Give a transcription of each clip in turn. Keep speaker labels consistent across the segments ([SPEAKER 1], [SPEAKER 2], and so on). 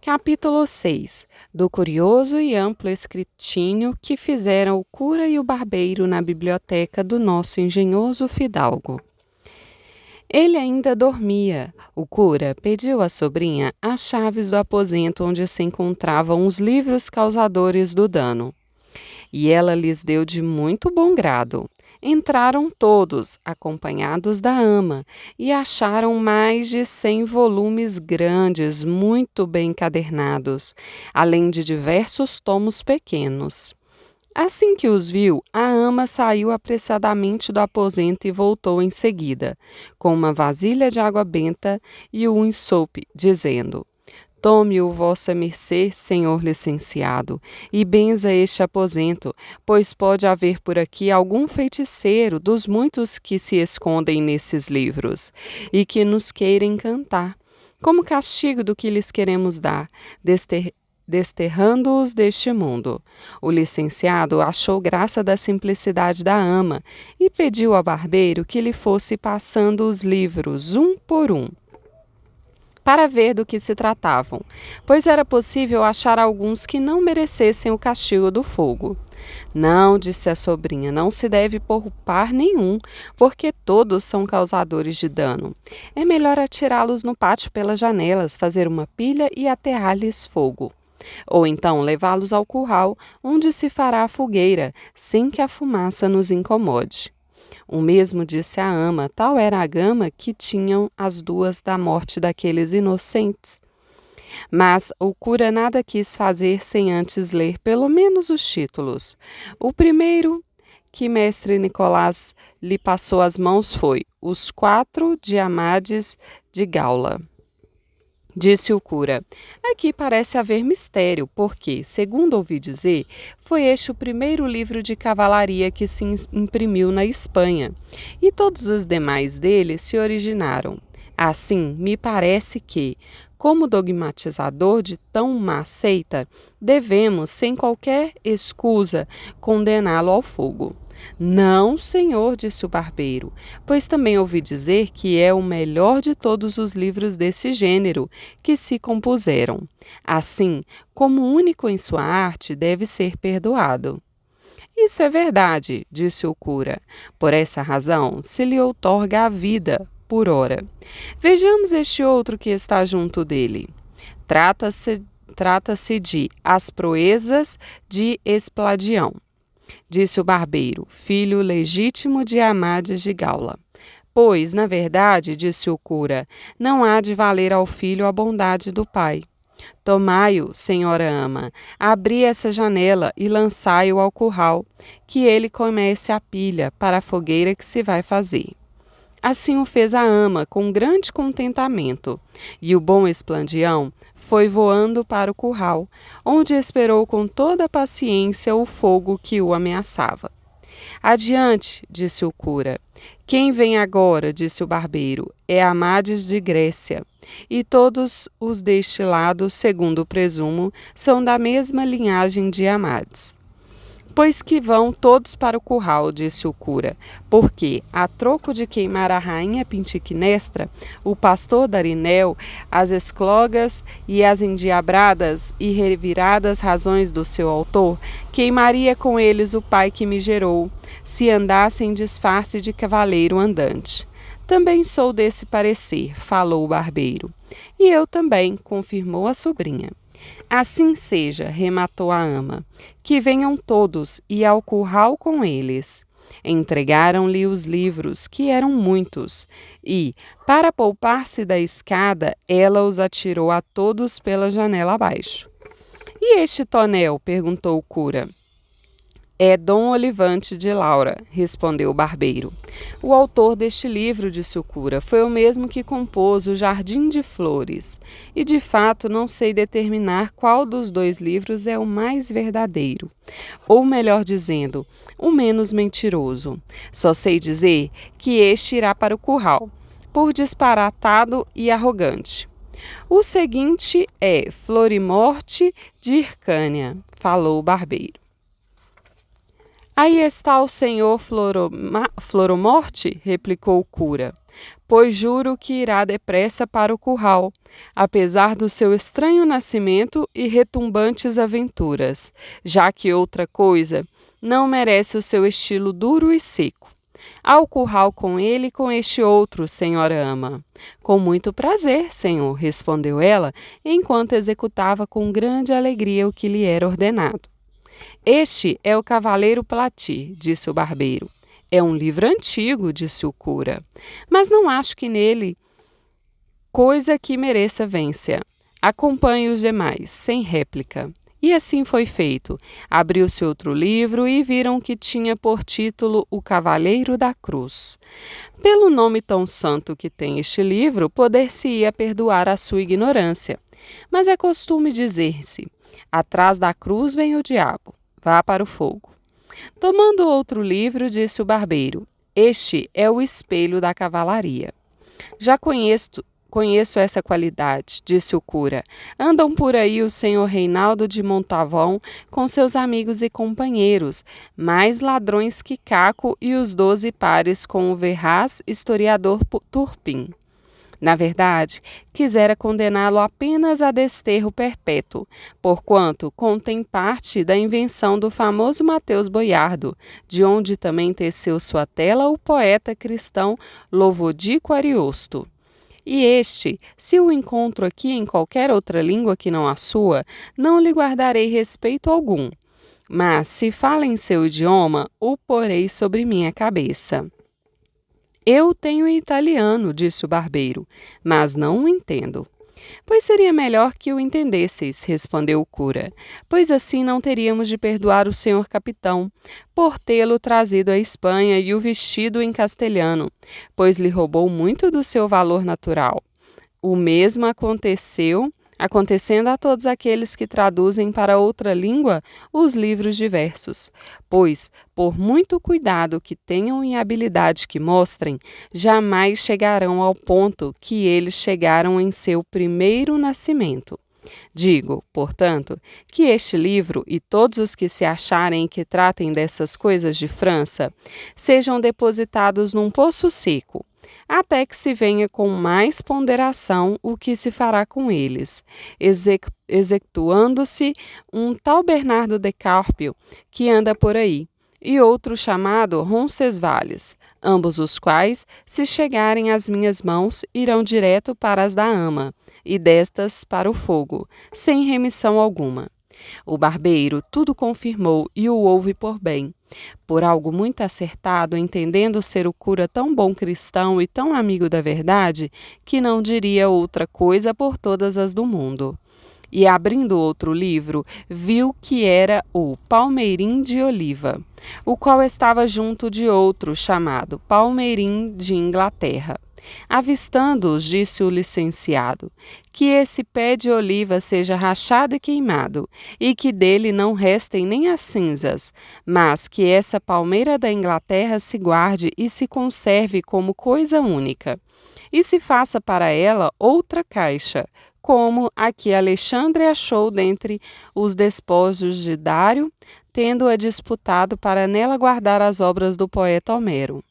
[SPEAKER 1] Capítulo 6. Do curioso e amplo escrutínio que fizeram o cura e o barbeiro na biblioteca do nosso engenhoso fidalgo. Ele ainda dormia. O cura pediu à sobrinha as chaves do aposento onde se encontravam os livros causadores do dano. E ela lhes deu de muito bom grado. Entraram todos, acompanhados da ama, e acharam mais de 100 volumes grandes, muito bem encadernados, além de diversos tomos pequenos. Assim que os viu, a ama saiu apressadamente do aposento e voltou em seguida, com uma vasilha de água benta e um ensope, dizendo: Tome-o vossa mercê, senhor licenciado, e benza este aposento, pois pode haver por aqui algum feiticeiro dos muitos que se escondem nesses livros, e que nos queira encantar, como castigo do que lhes queremos dar, desterrando-os deste mundo. O licenciado achou graça da simplicidade da ama, e pediu ao barbeiro que lhe fosse passando os livros, um por um, para ver do que se tratavam, pois era possível achar alguns que não merecessem o castigo do fogo. Não, disse a sobrinha, não se deve poupar nenhum, porque todos são causadores de dano. É melhor atirá-los no pátio pelas janelas, fazer uma pilha e atear-lhes fogo. Ou então levá-los ao curral, onde se fará a fogueira, sem que a fumaça nos incomode. O mesmo disse a ama, tal era a gama que tinham as duas da morte daqueles inocentes. Mas o cura nada quis fazer sem antes ler pelo menos os títulos. O primeiro que mestre Nicolás lhe passou às mãos foi Os Quatro de Amades de Gaula. Disse o cura: aqui parece haver mistério, porque, segundo ouvi dizer, foi este o primeiro livro de cavalaria que se imprimiu na Espanha, e todos os demais dele se originaram. Assim, me parece que, como dogmatizador de tão má seita, devemos, sem qualquer escusa, condená-lo ao fogo. Não, senhor, disse o barbeiro, pois também ouvi dizer que é o melhor de todos os livros desse gênero que se compuseram. Assim, como único em sua arte, deve ser perdoado. Isso é verdade, disse o cura. Por essa razão, se lhe outorga a vida, por ora. Vejamos este outro que está junto dele. Trata-se de As Proezas de Espladião. Disse o barbeiro, filho legítimo de Amades de Gaula. Pois, na verdade, disse o cura, não há de valer ao filho a bondade do pai. Tomai-o, senhora ama, abri essa janela e lançai-o ao curral, que ele comece a pilha para a fogueira que se vai fazer. Assim o fez a ama, com grande contentamento, e o bom Esplandião foi voando para o curral, onde esperou com toda a paciência o fogo que o ameaçava. Adiante, disse o cura. Quem vem agora, disse o barbeiro, é Amades de Grécia, e todos os deste lado, segundo presumo, são da mesma linhagem de Amades. Pois que vão todos para o curral, disse o cura, porque, a troco de queimar a rainha Pintiquinestra, o pastor Darinel, as esclogas e as endiabradas e reviradas razões do seu autor, queimaria com eles o pai que me gerou, se andasse em disfarce de cavaleiro andante. Também sou desse parecer, falou o barbeiro. E eu também, confirmou a sobrinha. Assim seja, rematou a ama, que venham todos e ao curral com eles. Entregaram-lhe os livros, que eram muitos, e, para poupar-se da escada, ela os atirou a todos pela janela abaixo. E este tonel? Perguntou o cura. É Dom Olivante de Laura, respondeu o barbeiro. O autor deste livro, disse o cura, foi o mesmo que compôs o Jardim de Flores. E, de fato, não sei determinar qual dos dois livros é o mais verdadeiro. Ou, melhor dizendo, o menos mentiroso. Só sei dizer que este irá para o curral, por disparatado e arrogante. O seguinte é Florimorte de Hircânia, falou o barbeiro. Aí está o senhor Floromorte, replicou o cura, pois juro que irá depressa para o curral, apesar do seu estranho nascimento e retumbantes aventuras, já que outra coisa não merece o seu estilo duro e seco. Ao curral com ele e com este outro, senhora ama. Com muito prazer, senhor, respondeu ela, enquanto executava com grande alegria o que lhe era ordenado. Este é o Cavaleiro Platy, disse o barbeiro. É um livro antigo, disse o cura, mas não acho que nele coisa que mereça vência. Acompanhe os demais, sem réplica. E assim foi feito. Abriu-se outro livro e viram que tinha por título O Cavaleiro da Cruz. Pelo nome tão santo que tem este livro, poder-se-ia perdoar a sua ignorância. Mas é costume dizer-se: atrás da cruz vem o diabo, vá para o fogo. Tomando outro livro, disse o barbeiro: este é o espelho da cavalaria. Já conheço essa qualidade, disse o cura. Andam por aí o senhor Reinaldo de Montavon com seus amigos e companheiros, mais ladrões que Caco e os 12 pares com o veraz historiador Turpin. Na verdade, quisera condená-lo apenas a desterro perpétuo, porquanto contém parte da invenção do famoso Mateus Boiardo, de onde também teceu sua tela o poeta cristão Lovodíco Ariosto. E este, se o encontro aqui em qualquer outra língua que não a sua, não lhe guardarei respeito algum. Mas, se fala em seu idioma, o porei sobre minha cabeça. Eu tenho italiano, disse o barbeiro, mas não o entendo. Pois seria melhor que o entendesseis, respondeu o cura, pois assim não teríamos de perdoar o senhor capitão, por tê-lo trazido à Espanha e o vestido em castelhano, pois lhe roubou muito do seu valor natural. O mesmo acontecendo a todos aqueles que traduzem para outra língua os livros diversos, pois, por muito cuidado que tenham e habilidade que mostrem, jamais chegarão ao ponto que eles chegaram em seu primeiro nascimento. Digo, portanto, que este livro e todos os que se acharem que tratem dessas coisas de França sejam depositados num poço seco, até que se venha com mais ponderação o que se fará com eles, execuando-se um tal Bernardo de Carpio que anda por aí, e outro chamado Roncesvalles, ambos os quais, se chegarem às minhas mãos, irão direto para as da ama, e destas para o fogo, sem remissão alguma. O barbeiro tudo confirmou e o houve por bem, por algo muito acertado, entendendo ser o cura tão bom cristão e tão amigo da verdade, que não diria outra coisa por todas as do mundo. E abrindo outro livro, viu que era o Palmeirim de Oliva, o qual estava junto de outro chamado Palmeirim de Inglaterra. Avistando-os, disse o licenciado, que esse pé de oliva seja rachado e queimado, e que dele não restem nem as cinzas, mas que essa palmeira da Inglaterra se guarde e se conserve como coisa única, e se faça para ela outra caixa, como a que Alexandre achou dentre os despojos de Dário, tendo-a disputado para nela guardar as obras do poeta Homero.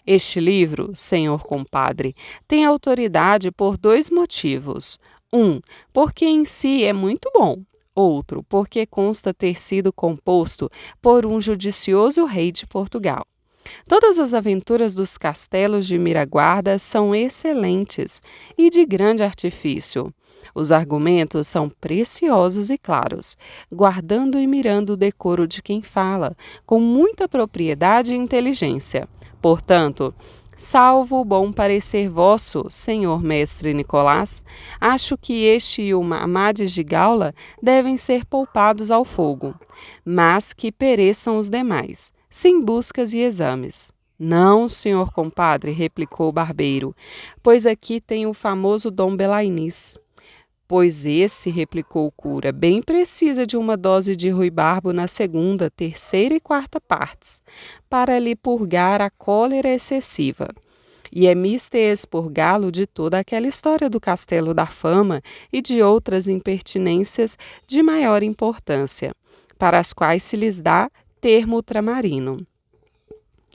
[SPEAKER 1] Este livro, senhor compadre, tem autoridade por 2 motivos. Porque em si é muito bom. Outro, porque consta ter sido composto por um judicioso rei de Portugal. Todas as aventuras dos castelos de Miraguarda são excelentes e de grande artifício. Os argumentos são preciosos e claros, guardando e mirando o decoro de quem fala, com muita propriedade e inteligência. Portanto, salvo o bom parecer vosso, senhor mestre Nicolás, acho que este e o Amades de Gaula devem ser poupados ao fogo, mas que pereçam os demais, sem buscas e exames. Não, senhor compadre, replicou o barbeiro, pois aqui tem o famoso Dom Belainis. Pois esse, replicou o cura, bem precisa de uma dose de ruibarbo na 2ª, 3ª e 4ª partes, para lhe purgar a cólera excessiva. E é mister expurgá-lo de toda aquela história do Castelo da Fama e de outras impertinências de maior importância, para as quais se lhes dá termo ultramarino.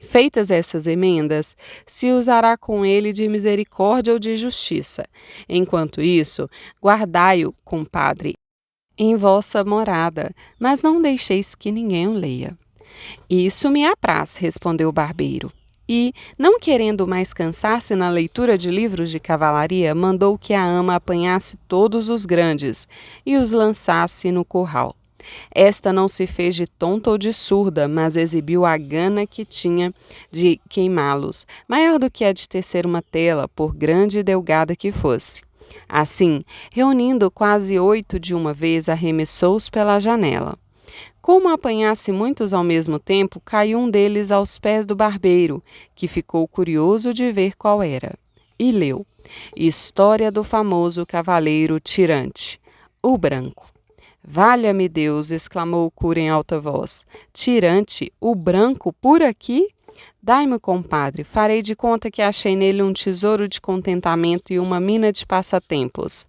[SPEAKER 1] Feitas essas emendas, se usará com ele de misericórdia ou de justiça. Enquanto isso, guardai-o, compadre, em vossa morada, mas não deixeis que ninguém o leia. Isso me apraz, respondeu o barbeiro. E, não querendo mais cansar-se na leitura de livros de cavalaria, mandou que a ama apanhasse todos os grandes e os lançasse no curral. Esta não se fez de tonta ou de surda, mas exibiu a gana que tinha de queimá-los, maior do que a de tecer uma tela, por grande e delgada que fosse. Assim, reunindo quase 8 de uma vez, arremessou-os pela janela. Como apanhasse muitos ao mesmo tempo, caiu um deles aos pés do barbeiro, que ficou curioso de ver qual era. E leu: História do famoso cavaleiro Tirante, o Branco. Valha-me Deus, exclamou o cura em alta voz. Tirante, o Branco, por aqui? Dai-me, compadre, farei de conta que achei nele um tesouro de contentamento e uma mina de passatempos.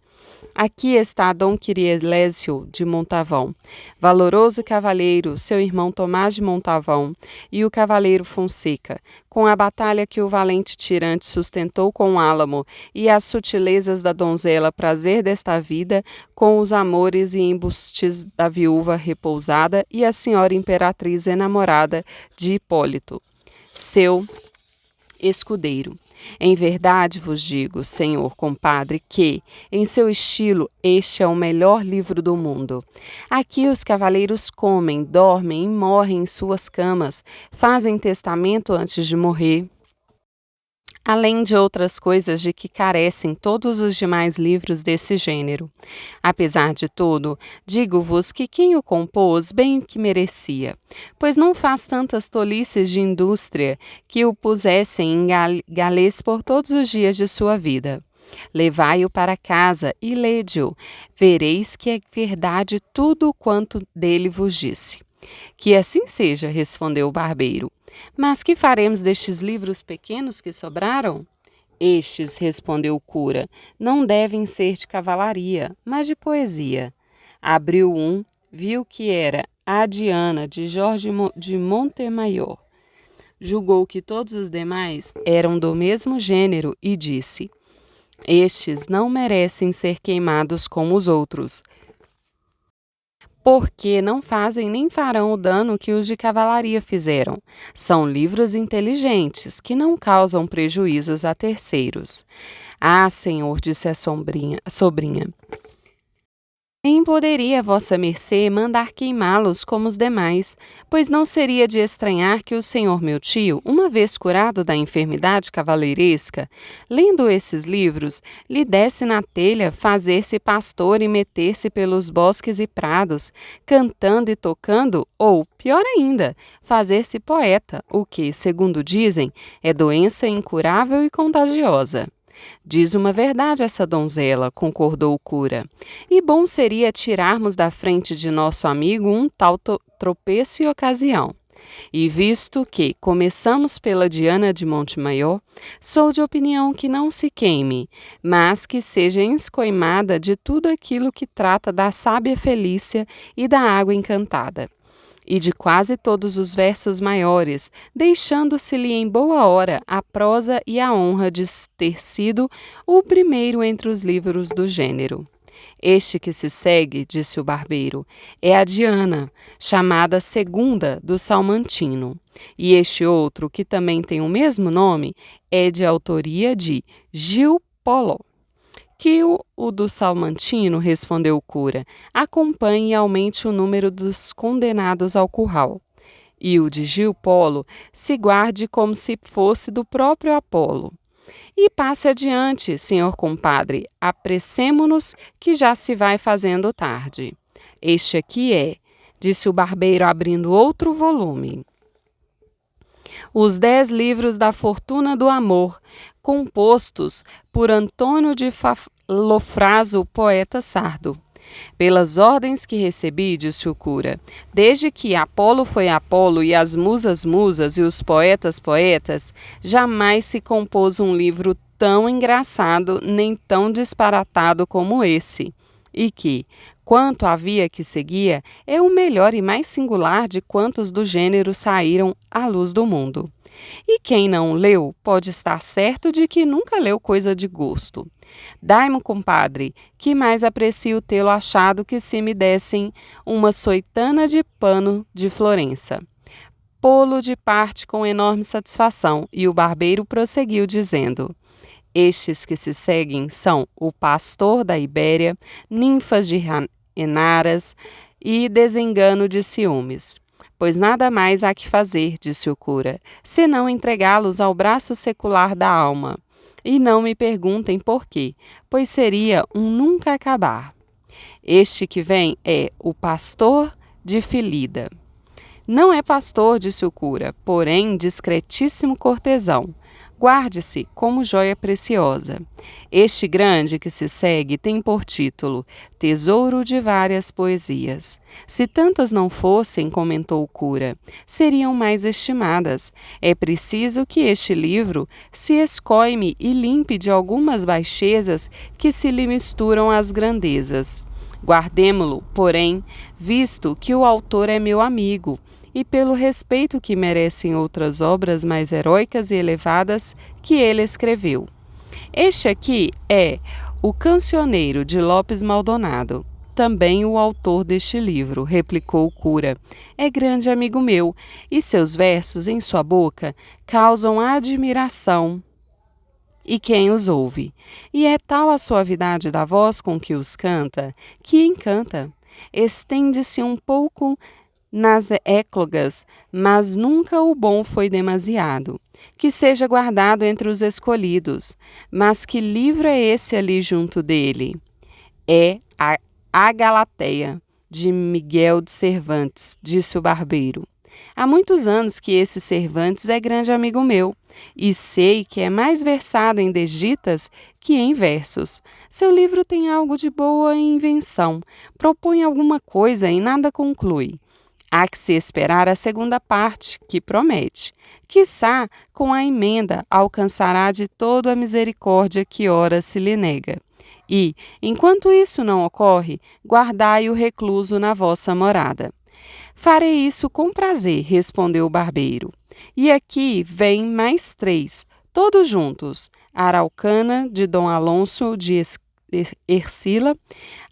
[SPEAKER 1] Aqui está Dom Quirielésio de Montavão, valoroso cavalheiro, seu irmão Tomás de Montavão, e o cavaleiro Fonseca, com a batalha que o valente tirante sustentou com o álamo, e as sutilezas da donzela prazer desta vida, com os amores e embustes da viúva repousada e a senhora imperatriz enamorada de Hipólito, seu escudeiro. Em verdade vos digo, senhor compadre, que, em seu estilo, este é o melhor livro do mundo. Aqui os cavaleiros comem, dormem e morrem em suas camas, fazem testamento antes de morrer, além de outras coisas de que carecem todos os demais livros desse gênero. Apesar de tudo, digo-vos que quem o compôs bem o que merecia, pois não faz tantas tolices de indústria que o pusessem em galês por todos os dias de sua vida. Levai-o para casa e lede-o, vereis que é verdade tudo quanto dele vos disse. Que assim seja, respondeu o barbeiro. Mas que faremos destes livros pequenos que sobraram? Estes, respondeu o cura, não devem ser de cavalaria, mas de poesia. Abriu um, viu que era A Diana, de Jorge de Montemayor. Julgou que todos os demais eram do mesmo gênero e disse: Estes não merecem ser queimados como os outros, porque não fazem nem farão o dano que os de cavalaria fizeram. São livros inteligentes, que não causam prejuízos a terceiros. Ah, senhor, disse a sobrinha, nem poderia vossa mercê mandar queimá-los como os demais, pois não seria de estranhar que o senhor meu tio, uma vez curado da enfermidade cavaleiresca, lendo esses livros, lhe desse na telha fazer-se pastor e meter-se pelos bosques e prados, cantando e tocando, ou, pior ainda, fazer-se poeta, o que, segundo dizem, é doença incurável e contagiosa. Diz uma verdade essa donzela, concordou o cura, e bom seria tirarmos da frente de nosso amigo um tal tropeço e ocasião. E visto que começamos pela Diana de Montemayor, sou de opinião que não se queime, mas que seja escoimada de tudo aquilo que trata da sábia Felícia e da água encantada, e de quase todos os versos maiores, deixando-se-lhe em boa hora a prosa e a honra de ter sido o primeiro entre os livros do gênero. Este que se segue, disse o barbeiro, é a Diana, chamada Segunda do Salmantino, e este outro, que também tem o mesmo nome, é de autoria de Gil Polo. Que o do Salmantino, respondeu o cura, acompanhe e aumente o número dos condenados ao curral. E o de Gil Polo se guarde como se fosse do próprio Apolo. E passe adiante, senhor compadre, apressemo-nos que já se vai fazendo tarde. Este aqui é, disse o barbeiro abrindo outro volume, Os 10 livros da fortuna do amor, compostos por Antônio de Lofraso, poeta sardo. Pelas ordens que recebi, disse o cura, desde que Apolo foi Apolo e as musas musas e os poetas poetas, jamais se compôs um livro tão engraçado nem tão disparatado como esse. e que, quanto à via que seguia, é o melhor e mais singular de quantos do gênero saíram à luz do mundo. E quem não leu pode estar certo de que nunca leu coisa de gosto. Dai-mo, compadre, que mais aprecio tê-lo achado que se me dessem uma soitana de pano de Florença. Pô-lo de parte com enorme satisfação, e o barbeiro prosseguiu dizendo: estes que se seguem são o pastor da Ibéria, ninfas de Enaras e desengano de ciúmes. Pois nada mais há que fazer, disse o cura, senão entregá-los ao braço secular da alma. E não me perguntem por quê, pois seria um nunca acabar. Este que vem é o pastor de Filida. Não é pastor, disse o cura, porém discretíssimo cortesão. Guarde-se como joia preciosa. Este grande que se segue tem por título Tesouro de Várias Poesias. Se tantas não fossem, comentou o cura, seriam mais estimadas. É preciso que este livro se escoime e limpe de algumas baixezas que se lhe misturam às grandezas. Guardemo-lo, porém, visto que o autor é meu amigo, e pelo respeito que merecem outras obras mais heróicas e elevadas que ele escreveu. Este aqui é O Cancioneiro, de Lopes Maldonado, também o autor deste livro, replicou o cura. É grande amigo meu, e seus versos em sua boca causam admiração e quem os ouve. E é tal a suavidade da voz com que os canta, que encanta. Estende-se um pouco nas éclogas, mas nunca o bom foi demasiado. Que seja guardado entre os escolhidos. Mas que livro é esse ali junto dele? É a Galateia, de Miguel de Cervantes, disse o barbeiro. Há muitos anos que esse Cervantes é grande amigo meu, e sei que é mais versado em desditas que em versos. Seu livro tem algo de boa invenção, propõe alguma coisa e nada conclui. Há que se esperar a segunda parte, que promete. Quiçá, com a emenda, alcançará de todo a misericórdia que ora se lhe nega. E, enquanto isso não ocorre, guardai-o recluso na vossa morada. Farei isso com prazer, respondeu o barbeiro. E aqui vêm mais 3, todos juntos. Araucana, de Dom Alonso de Ercila,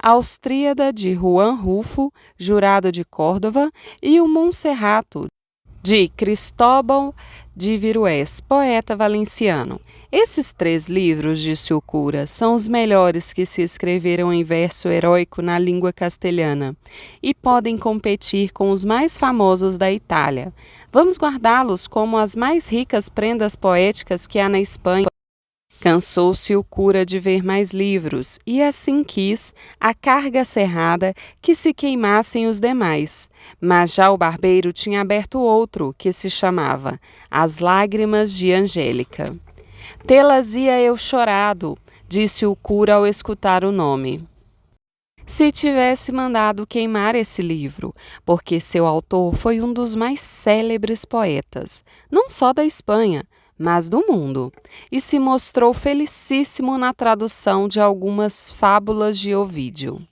[SPEAKER 1] Austríada, de Juan Rufo, Jurado de Córdova, e o Monserrato, de Cristóbal de Virués, poeta valenciano. Esses 3 livros, disse o cura, são os melhores que se escreveram em verso heróico na língua castelhana e podem competir com os mais famosos da Itália. Vamos guardá-los como as mais ricas prendas poéticas que há na Espanha. Cansou-se o cura de ver mais livros, e assim quis, a carga cerrada, que se queimassem os demais. Mas já o barbeiro tinha aberto outro, que se chamava As Lágrimas de Angélica. Tê-las ia eu chorado, disse o cura ao escutar o nome. Se tivesse mandado queimar esse livro, porque seu autor foi um dos mais célebres poetas, não só da Espanha, mas do mundo, e se mostrou felicíssimo na tradução de algumas fábulas de Ovídio.